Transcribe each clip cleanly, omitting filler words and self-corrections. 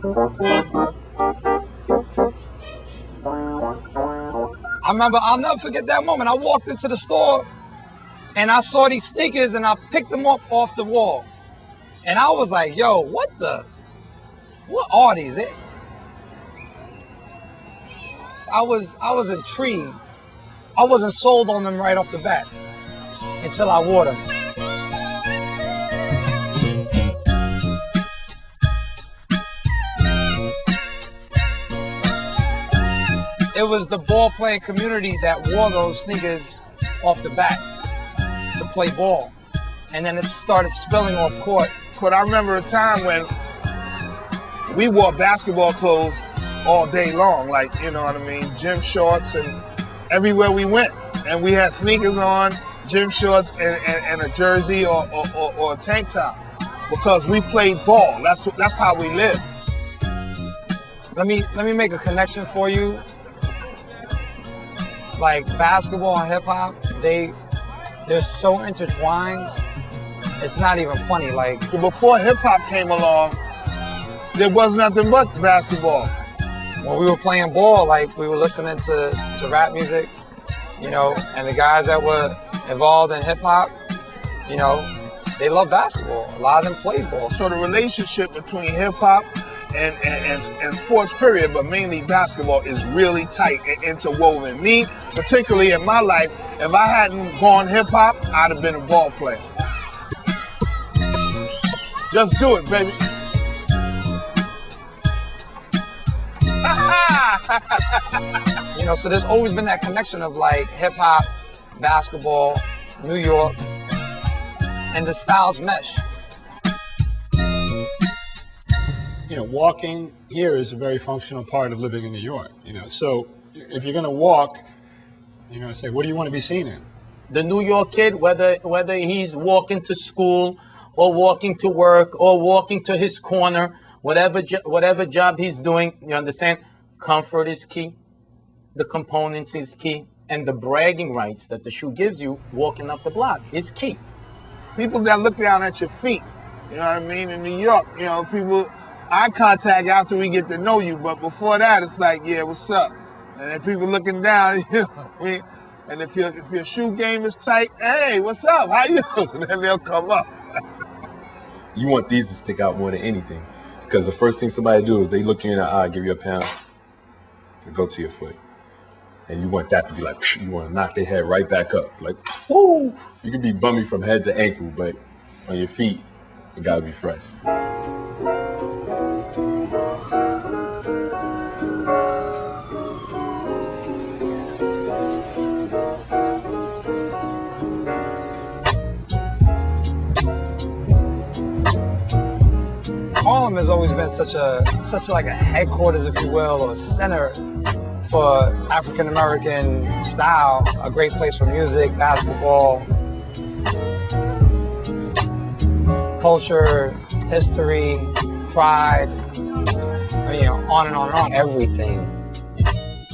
I remember, I'll never forget that moment. I walked into the store and I saw these sneakers and I picked them up off the wall. And I was like, yo, what are these? I was intrigued. I wasn't sold on them right off the bat until I wore them. It was the ball playing community that wore those sneakers off the bat to play ball. And then it started spilling off court. But I remember a time when we wore basketball clothes all day long, like, you know what I mean, gym shorts and everywhere we went. And we had sneakers on, gym shorts, and a jersey or a tank top because we played ball. That's how we lived. Let me make a connection for you. Like basketball and hip hop, they're so intertwined. It's not even funny. Like before hip hop came along, there was nothing but basketball. When we were playing ball, like we were listening to rap music, you know, and the guys that were involved in hip hop, you know, they love basketball. A lot of them played ball. So the relationship between hip hop and sports period, but mainly basketball, is really tight and interwoven. Me, particularly in my life, if I hadn't gone hip hop, I'd have been a ball player. Just do it, baby. You know, so there's always been that connection of like hip hop, basketball, New York, and the styles mesh. You know, walking here is a very functional part of living in New York. You know, so if you're going to walk, you're going to say, what do you want to be seen in? The New York kid, whether he's walking to school or walking to work or walking to his corner, whatever job he's doing, you understand? Comfort is key. The components is key. And the bragging rights that the shoe gives you walking up the block is key. People that look down at your feet, you know what I mean? In New York, you know, people, eye contact after we get to know you, but before that, it's like, yeah, what's up? And then people looking down, you know, and if your shoe game is tight, hey, what's up? How you? Then they'll come up. You want these to stick out more than anything, because the first thing somebody do is they look you in the eye, give you a pound, and go to your foot. And you want that to be like, you want to knock their head right back up. Like, whoo! You can be bummy from head to ankle, but on your feet, it gotta be fresh. Harlem has always been such like a headquarters, if you will, or center for African American style. A great place for music, basketball, culture, history, pride. I mean, you know, on and on and on. Everything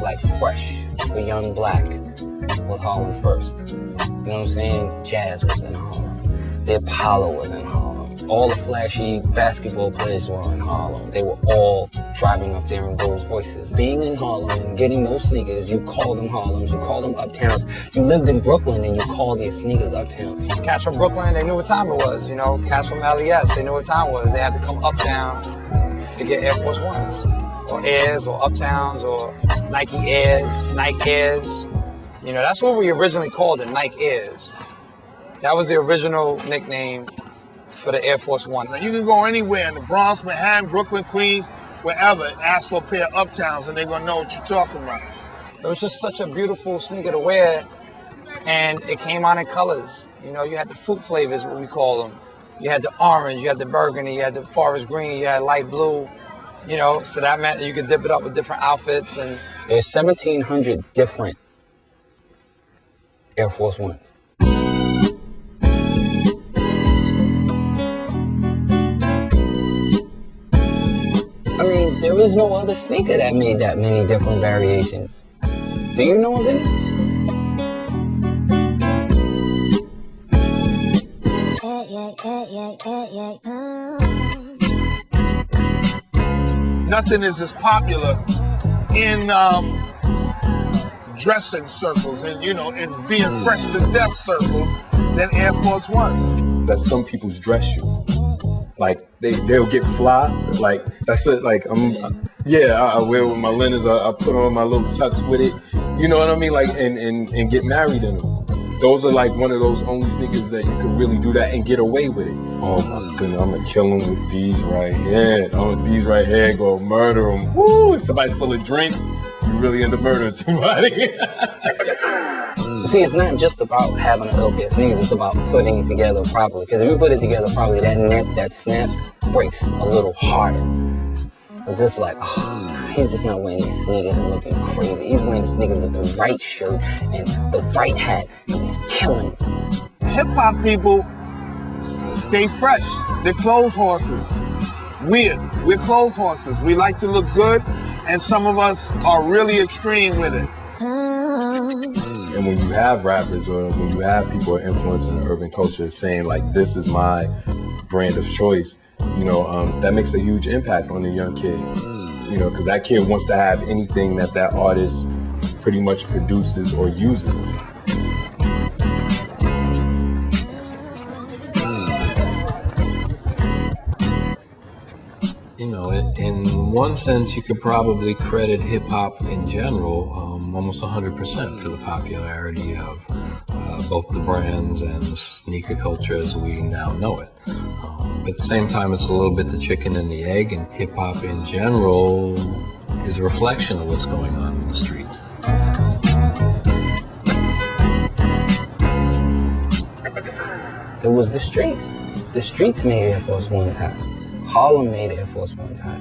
like fresh for young black was Harlem first. You know what I'm saying? Jazz was in Harlem. The Apollo was in Harlem. All the flashy basketball players were in Harlem. They were all driving up there in Rolls Royces. Being in Harlem and getting those sneakers, you called them Harlems, you called them Uptowns. You lived in Brooklyn and you called your sneakers Uptown. Cats from Brooklyn, they knew what time it was. You know, cats from LES, they knew what time it was. They had to come uptown to get Air Force Ones, or Airs, or Uptowns, or Nike Airs, Nike Airs. You know, that's what we originally called it, Nike Airs. That was the original nickname for the Air Force One. Now, you can go anywhere in the Bronx, Manhattan, Brooklyn, Queens, wherever, and ask for a pair of Uptowns, and they're gonna know what you're talking about. It was just such a beautiful sneaker to wear, and it came out in colors. You know, you had the fruit flavors, what we call them. You had the orange, you had the burgundy, you had the forest green, you had light blue. You know, so that meant that you could dip it up with different outfits. And there's 1,700 different Air Force Ones. I mean, there is no other sneaker that made that many different variations. Do you know of any? nothing is as popular in dressing circles and, you know, in being fresh to death circles than Air Force Ones. That some people's dress shoe. Like they'll get fly. Like that's it. Like I wear with my linens. I put on my little tux with it. You know what I mean? Like and get married in them. Those are like one of those only sneakers that you can really do that and get away with it. Oh my goodness, I'm gonna kill them with these right here. Oh, these right here, go murder them. Woo! If somebody's full of drink, you really end up murdering somebody. See, it's not just about having an ill pair of sneakers, it's about putting it together properly. Because if you put it together properly, that net that snaps breaks a little harder. It's just like, he's just not wearing these sneakers and looking crazy. He's wearing the sneakers with the right shirt and the right hat, and he's killing it. Hip-hop people stay fresh. They're clothes horses. We're clothes horses. We like to look good, and some of us are really extreme with it. And when you have rappers or when you have people influencing the urban culture saying like, this is my brand of choice, you know, that makes a huge impact on the young kid. You know, because that kid wants to have anything that artist pretty much produces or uses. You know, in one sense, you could probably credit hip-hop in general almost 100% for the popularity of both the brands and the sneaker culture as we now know it. At the same time, it's a little bit the chicken and the egg, and hip-hop in general is a reflection of what's going on in the streets. It was the streets. The streets made Air Force One hot. Harlem made Air Force One hot.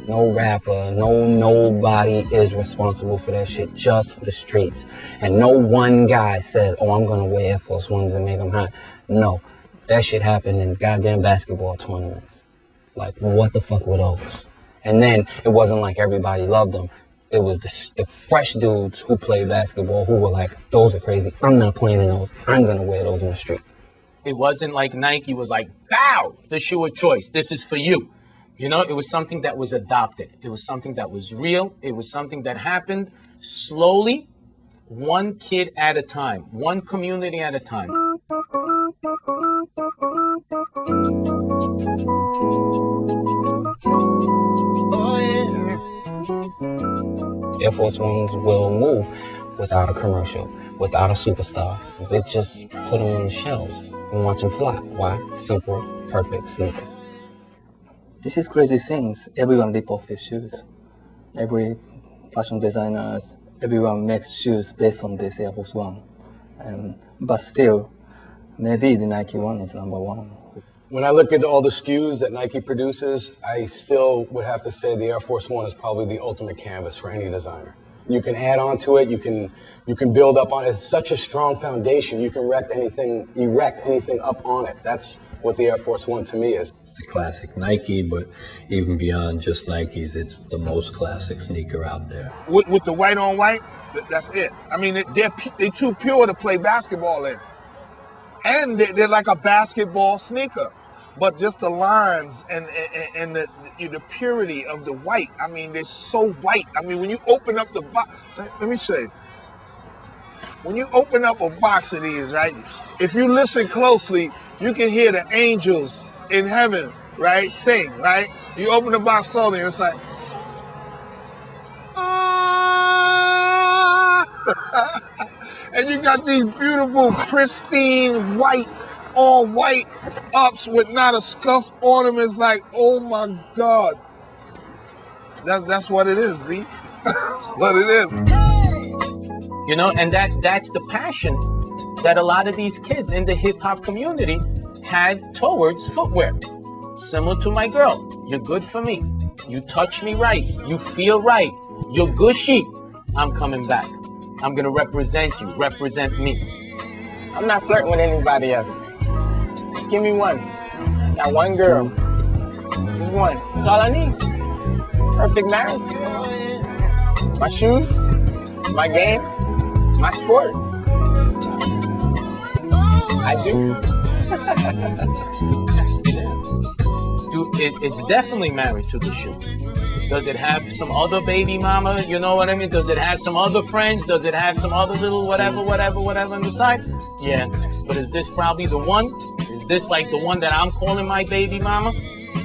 No rapper, nobody is responsible for that shit, just the streets. And no one guy said, oh, I'm gonna wear Air Force Ones and make them hot. No, that shit happened in goddamn basketball tournaments. Like, what the fuck were those? And then it wasn't like everybody loved them. It was the fresh dudes who played basketball who were like, those are crazy. I'm not playing in those. I'm gonna wear those in the street. It wasn't like Nike was like, bow, the shoe of choice. This is for you. You know, it was something that was adopted. It was something that was real. It was something that happened slowly, one kid at a time, one community at a time. Air Force Ones will move without a commercial, without a superstar. They just put them on the shelves and watch them fly. Why? Simple, perfect sneakers. This is crazy things. Everyone rip off their shoes. Every fashion designers, everyone makes shoes based on this Air Force One. But still, maybe the Nike one is number one. When I look at all the SKUs that Nike produces, I still would have to say the Air Force One is probably the ultimate canvas for any designer. You can add on to it, you can build up on it. It's such a strong foundation, you can erect anything up on it. That's what the Air Force One to me is. It's the classic Nike, but even beyond just Nikes, it's the most classic sneaker out there. With the white on white, that's it. I mean, they're too pure to play basketball in. And they're like a basketball sneaker. But just the lines and the purity of the white, I mean, they're so white. I mean, when you open up the box, let me say, when you open up a box of these, right, if you listen closely, you can hear the angels in heaven, right, sing, right? You open the box slowly, and it's like, ah! And you got these beautiful, pristine, white, all white ups with not a scuff on them. It's like, oh my God. That's what it is, B. That's what it is. You know, and that's the passion that a lot of these kids in the hip-hop community had towards footwear. Similar to my girl. You're good for me. You touch me right. You feel right. You're gushy. I'm coming back. I'm gonna represent you. Represent me. I'm not flirting with anybody else. Just give me one. Got one girl. Just one. That's all I need. Perfect marriage. My shoes, my game, my sport. I do. Dude, it's definitely married to the shoe. Does it have some other baby mama? You know what I mean? Does it have some other friends? Does it have some other little whatever on the side? Yeah. But is this probably the one? Is this like the one that I'm calling my baby mama?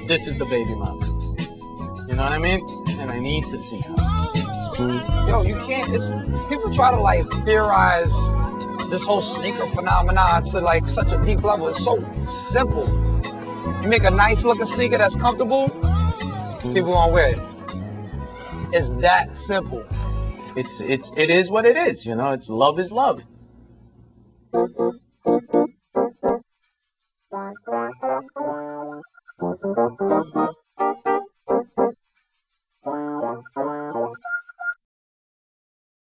This is the baby mama. You know what I mean? And I need to see her. Yo, you can't, people try to like theorize this whole sneaker phenomenon to like such a deep level. It's so simple. You make a nice looking sneaker that's comfortable, people gonna wear it. It's that simple. It is what it is, you know, it's love is love.